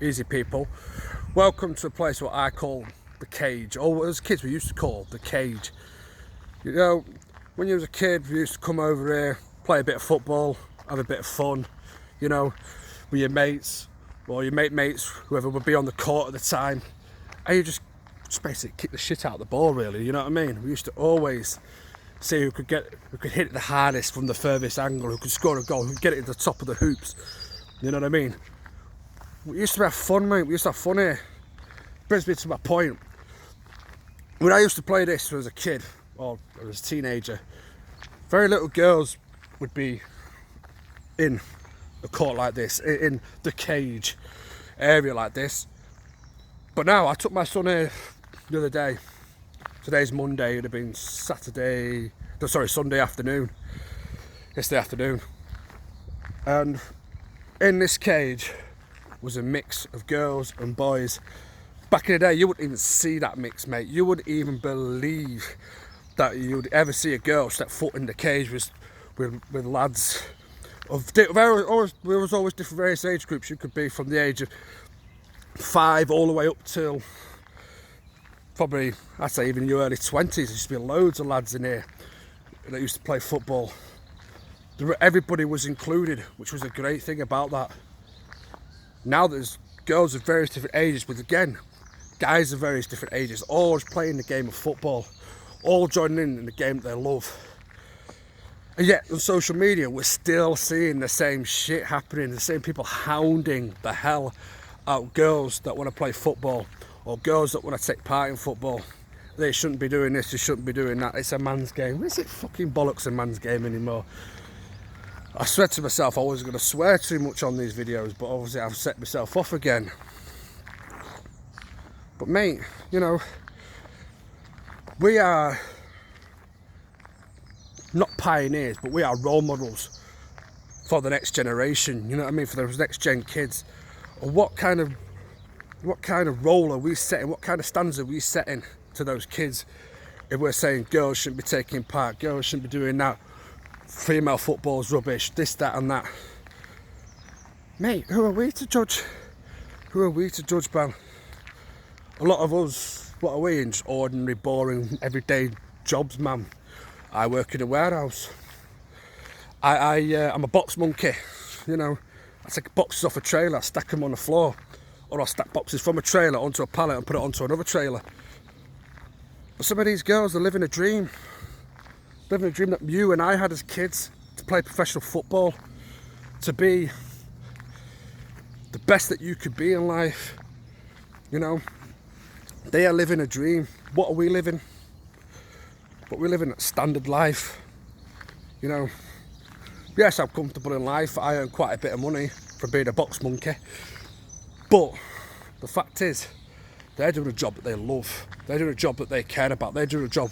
Easy people. Welcome to a place what I call the cage, or as kids we used to call the cage. You know, when you was a kid, we used to come over here, play a bit of football, have a bit of fun, you know, with your mates, or your mates, whoever would be on the court at the time, and you just basically kick the shit out of the ball, really, you know what I mean? We used to always see who could hit it the hardest from the furthest angle, who could score a goal, who could get it to the top of the hoops, you know what I mean? We used to have fun, mate. We used to have fun here. Brings me to my point. When I used to play this as a kid, or as a teenager, very little girls would be in a court like this, in the cage area like this. But now, I took my son here the other day. Today's Monday, it'd have been Sunday afternoon. Yesterday afternoon. And in this cage was a mix of girls and boys. Back in the day, you wouldn't even see that mix, mate. You wouldn't even believe that you would ever see a girl step foot in the cage with lads of there was always different various age groups. You could be from the age of 5 all the way up till probably, I'd say, even your early 20s. There used to be loads of lads in here that used to play football. Everybody was included, which was a great thing about that. Now there's girls of various different ages, but again, guys of various different ages, all playing the game of football, all joining in the game that they love. And yet on social media, we're still seeing the same shit happening, the same people hounding the hell out girls that want to play football, or girls that want to take part in football. They shouldn't be doing this, they shouldn't be doing that. It's a man's game. Is it fucking bollocks a man's game anymore? I said to myself I wasn't going to swear too much on these videos, but obviously I've set myself off again. But mate, you know, we are not pioneers, but we are role models for the next generation, you know what I mean, for those next gen kids. What kind of role are we setting, what kind of standards are we setting to those kids if we're saying girls shouldn't be taking part, girls shouldn't be doing that, female football's rubbish, this, that and that. Mate, who are we to judge? Who are we to judge, man? A lot of us, what are we in? Just ordinary, boring, everyday jobs, man. I work in a warehouse. I'm a box monkey, you know. I take boxes off a trailer, stack them on the floor, or I'll stack boxes from a trailer onto a pallet and put it onto another trailer. But some of these girls, they're living a dream. Living a dream that you and I had as kids, to play professional football, to be the best that you could be in life, you know. They are living a dream. What are we living? But we're living a standard life, you know. Yes, I'm comfortable in life. I earn quite a bit of money from being a box monkey. But the fact is, they're doing a job that they love. They're doing a job that they care about. They're doing a job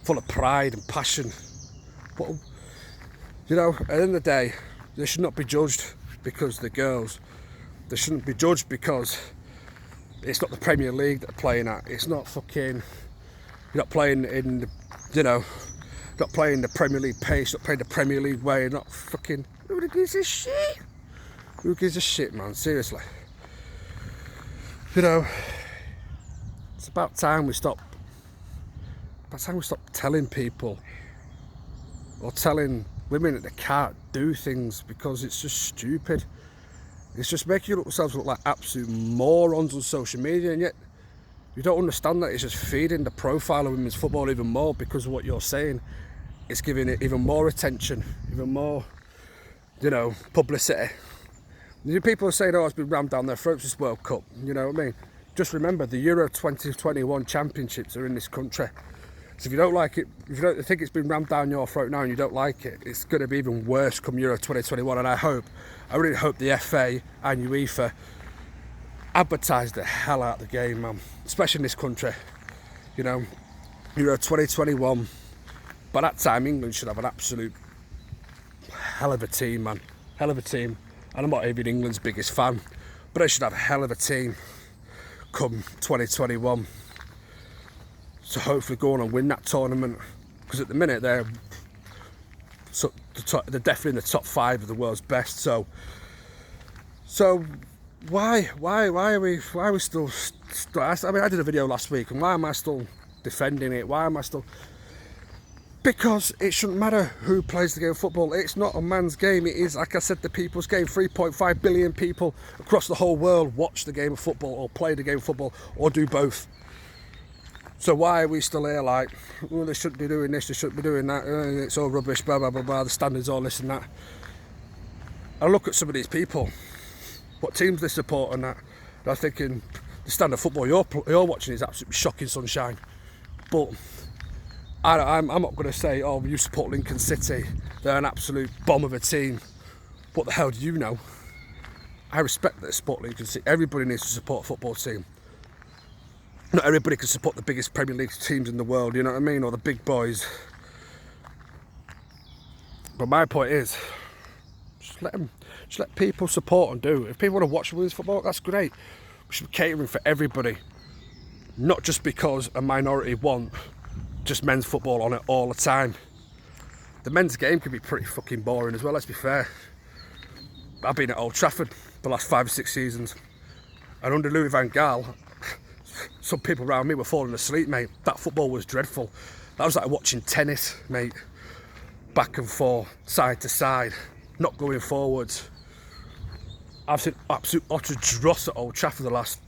full of pride and passion. But, you know, at the end of the day, they should not be judged because they're girls. They shouldn't be judged because it's not the Premier League that they're playing at. It's not fucking, you're not playing in the, you know, not playing the Premier League pace, not playing the Premier League way, you're not fucking, who gives a shit? Who gives a shit, man, seriously. You know, it's about time we stop telling people or telling women that they can't do things because it's just stupid. It's just making yourselves look like absolute morons on social media, and yet you don't understand that it's just feeding the profile of women's football even more because of what you're saying. It's giving it even more attention, even more, you know, publicity. The people are saying, oh, it's been rammed down their throats, this World Cup, you know what I mean? Just remember, the Euro 2021 championships are in this country. So if you don't like it, if you don't think it's been rammed down your throat now and you don't like it, it's going to be even worse come Euro 2021. And I really hope the FA and UEFA advertise the hell out of the game, man. Especially in this country. You know, Euro 2021. By that time, England should have an absolute hell of a team, man. Hell of a team. And I'm not even England's biggest fan, but they should have a hell of a team come 2021. To hopefully go on and win that tournament, because at the minute they're definitely in the top 5 of the world's best. So why are we still? I mean, I did a video last week, and why am I still defending it? Why am I still? Because it shouldn't matter who plays the game of football. It's not a man's game. It is, like I said, the people's game. 3.5 billion people across the whole world watch the game of football, or play the game of football, or do both. So why are we still here like, well, they shouldn't be doing this, they shouldn't be doing that, it's all rubbish, blah, blah, blah, blah, the standards, all this and that. I look at some of these people, what teams they support and that, and I'm thinking, the standard of football you're watching is absolutely shocking sunshine. But I'm not going to say, oh, you support Lincoln City, they're an absolute bomb of a team. What the hell do you know? I respect that they support Lincoln City. Everybody needs to support a football team. Not everybody can support the biggest Premier League teams in the world, you know what I mean, or the big boys. But my point is, just let people support and do. If people want to watch women's football, that's great. We should be catering for everybody, not just because a minority want just men's football on it all the time. The men's game can be pretty fucking boring as well, let's be fair. I've been at Old Trafford the last 5 or 6 seasons, and under Louis van Gaal, some people around me were falling asleep, mate. That football was dreadful. That was like watching tennis, mate. Back and forth, side to side, not going forwards. I've seen absolute utter dross at Old Trafford the last...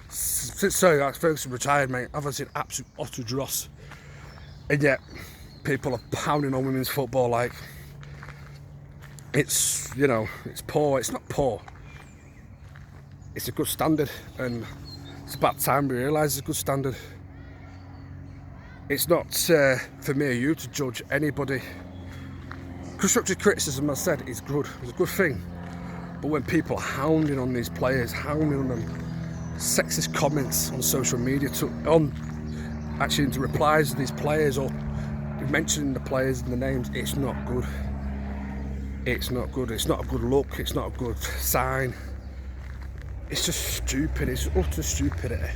Since Sir Alex Ferguson retired, mate, I've seen absolute utter dross. And yet, people are pounding on women's football like... It's, you know, it's poor. It's not poor. It's a good standard, and... it's about time we realise it's a good standard. It's not for me or you to judge anybody. Constructive criticism, as I said, is good. It's a good thing. But when people are hounding on these players, hounding on them, sexist comments on social media, actually into replies to these players, or mentioning the players and the names, it's not good. It's not good. It's not a good look. It's not a good sign. It's just stupid. It's utter stupidity.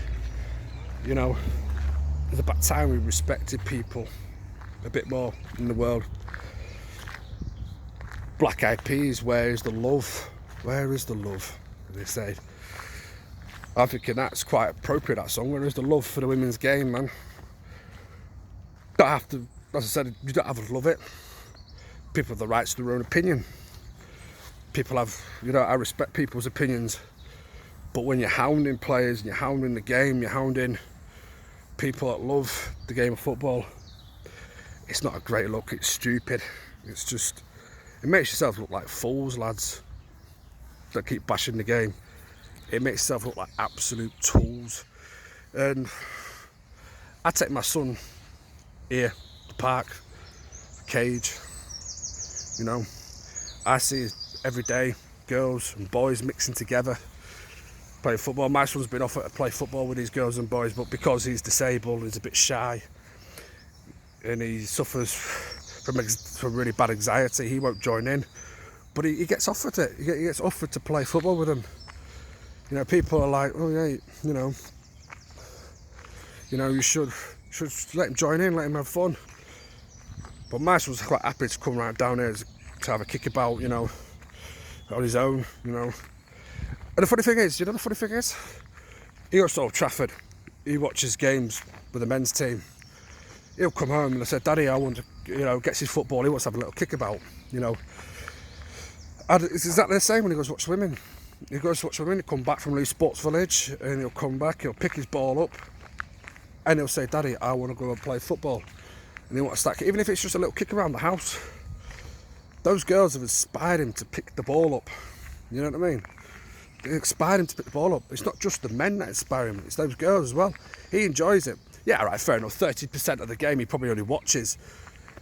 You know, it's about time we respected people a bit more in the world. Black Eyed Peas, where is the love? Where is the love? They say. I'm thinking that's quite appropriate, that song. Where is the love for the women's game, man? Don't have to, as I said, you don't have to love it. People have the rights to their own opinion. People have, you know, I respect people's opinions. But when you're hounding players, and you're hounding the game, you're hounding people that love the game of football, it's not a great look. It's stupid. It's just, it makes yourself look like fools, lads, that keep bashing the game. It makes yourself look like absolute tools. And I take my son here, the park, the cage, you know, I see every day girls and boys mixing together, play football. My son's been offered to play football with these girls and boys, but because he's disabled, he's a bit shy, and he suffers from really bad anxiety, he won't join in. But he gets offered it. He gets offered to play football with him. You know, people are like, oh yeah, you know, you should let him join in, let him have fun. But my son's quite happy to come right down here to have a kick about, you know, on his own, you know. And the funny thing is, he goes to Old Trafford, he watches games with the men's team. He'll come home and I said, Daddy, I want to, you know, gets his football, he wants to have a little kick about, you know. And it's exactly the same when he goes to watch women. He goes to watch women, he'll come back from Leeds Sports Village, and he'll come back, he'll pick his ball up, and he'll say, Daddy, I want to go and play football. And he wants to start, even if it's just a little kick around the house. Those girls have inspired him to pick the ball up. You know what I mean? They inspired him to pick the ball up. It's not just the men that inspire him, it's those girls as well. He enjoys it. Yeah, right, fair enough. 30% of the game he probably only watches.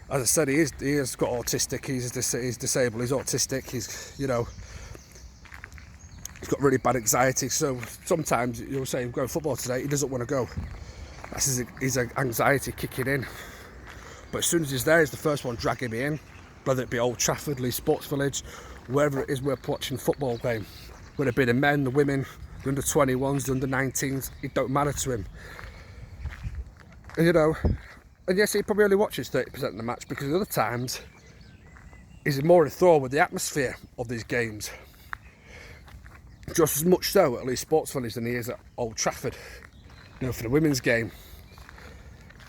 As I said, he has got autistic. He's disabled. He's autistic. He's, you know, he's got really bad anxiety. So sometimes you'll say, "I'm going football today." He doesn't want to go. That's his anxiety kicking in. But as soon as he's there, he's the first one dragging me in. Whether it be Old Trafford, Leeds Sports Village, wherever it is we're watching football game. Whether it be the men, the women, the under-21s, the under-19s, it don't matter to him. And, you know, and yes, he probably only watches 30% of the match, because the other times he's more enthralled with the atmosphere of these games. just as much so at Leeds Sports Village than he is at Old Trafford. You know, for the women's game.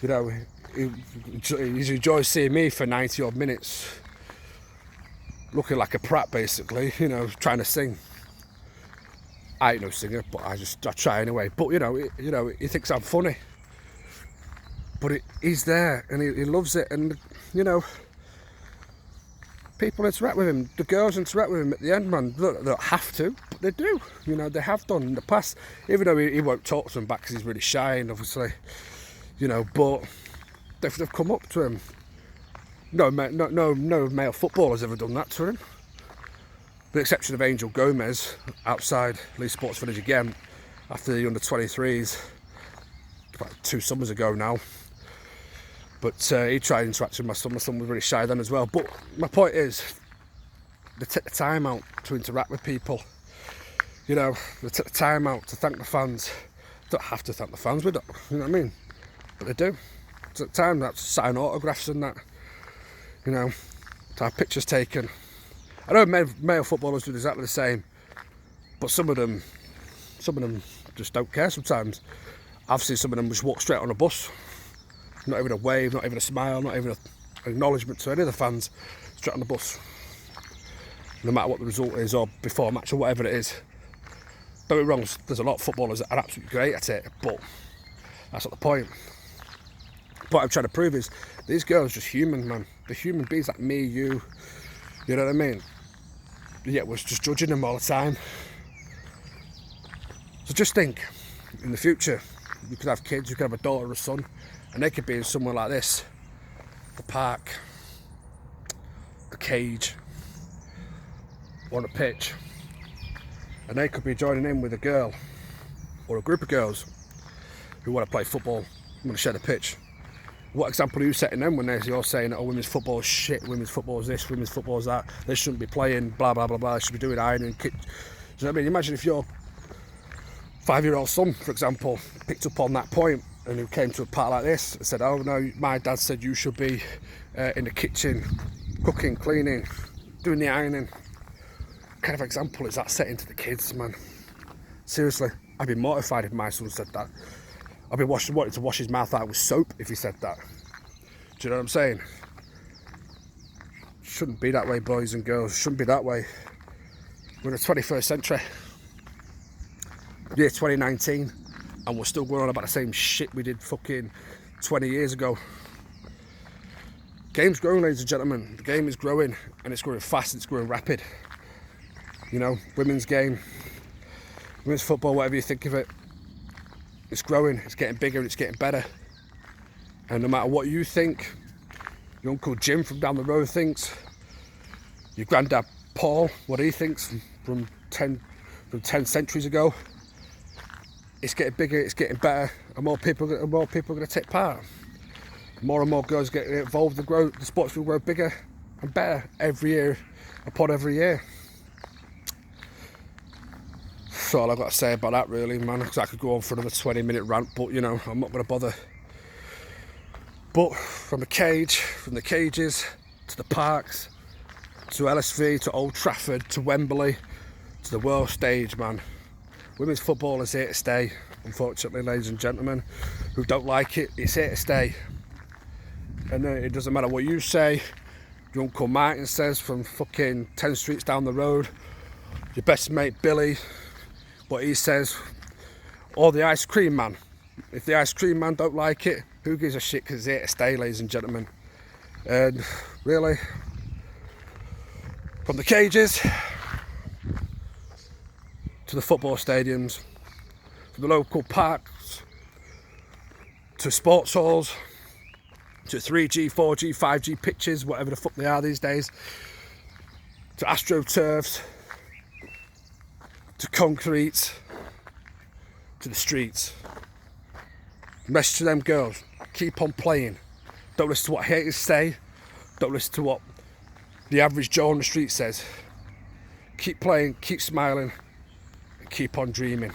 You know, he's enjoyed seeing me for 90 odd minutes, looking like a prat basically, you know, trying to sing. I ain't no singer, but I try anyway. But you know, he thinks I'm funny. But he's there and he loves it, and you know, people interact with him. The girls interact with him at the end, man. They don't have to, but they do. You know, they have done in the past. Even though he won't talk to them back because he's really shy, and obviously, you know, but they've come up to him. No male footballer's ever done that to him. With the exception of Angel Gomez outside Leeds Sports Village again after the under-23s about 2 summers ago now. But he tried to interact with my son. My son was really shy then as well. But my point is, they take the time out to interact with people. You know, they take the time out to thank the fans. They don't have to thank the fans, we don't, you know what I mean? But they do. It's at the time that to sign autographs and that, you know, to have pictures taken. I know male footballers do exactly the same, but some of them just don't care sometimes. I've seen some of them just walk straight on a bus. Not even a wave, not even a smile, not even an acknowledgement to any of the fans. Straight on the bus. No matter what the result is, or before a match, or whatever it is. Don't get me wrong, there's a lot of footballers that are absolutely great at it, but that's not the point. What I'm trying to prove is, these girls are just human, man. They're human beings like me, you know what I mean? Yet we're just judging them all the time. So just think, in the future, you could have kids, you could have a daughter or a son, and they could be in somewhere like this. The park, the cage, or the pitch. And they could be joining in with a girl, or a group of girls, who want to play football, want to share the pitch. What example are you setting them when you're saying, oh, women's football is shit, women's football is this, women's football is that, they shouldn't be playing, blah, blah, blah, blah, they should be doing ironing, do you know what I mean? Imagine if your 5-year-old son, for example, picked up on that point and who came to a part like this and said, oh no, my dad said you should be in the kitchen, cooking, cleaning, doing the ironing. What kind of example is that setting to the kids, man? Seriously, I'd be mortified if my son said that. I'd be wanting to wash his mouth out with soap if he said that. Do you know what I'm saying? Shouldn't be that way, boys and girls. Shouldn't be that way. We're in the 21st century. Year 2019, and we're still going on about the same shit we did fucking 20 years ago. Game's growing, ladies and gentlemen. The game is growing, and it's growing fast, it's growing rapid. You know, women's game, women's football, whatever you think of it, it's growing, it's getting bigger, and it's getting better. And no matter what you think, your Uncle Jim from down the road thinks, your granddad Paul, what he thinks from 10 centuries ago, it's getting bigger, it's getting better, and more people are going to take part. More and more girls get involved, the sports will grow bigger and better every year upon every year. That's all I've got to say about that, really, man, because I could go on for another 20-minute rant, but you know, I'm not going to bother. But from the cages to the parks, to LSV, to Old Trafford, to Wembley, to the world stage, man, women's football is here to stay. Unfortunately, ladies and gentlemen who don't like it, it's here to stay. And it doesn't matter what you say, your Uncle Martin says from fucking 10 streets down the road, your best mate Billy, what he says, or the ice cream man. If the ice cream man don't like it, who gives a shit, because it's here to stay, ladies and gentlemen. And really, from the cages to the football stadiums, from the local parks to sports halls, to 3G, 4G, 5G pitches, whatever the fuck they are these days, to astroturfs, to concrete, to the streets. Message to them girls, keep on playing. Don't listen to what haters say, don't listen to what the average Joe on the street says. Keep playing, keep smiling, and keep on dreaming.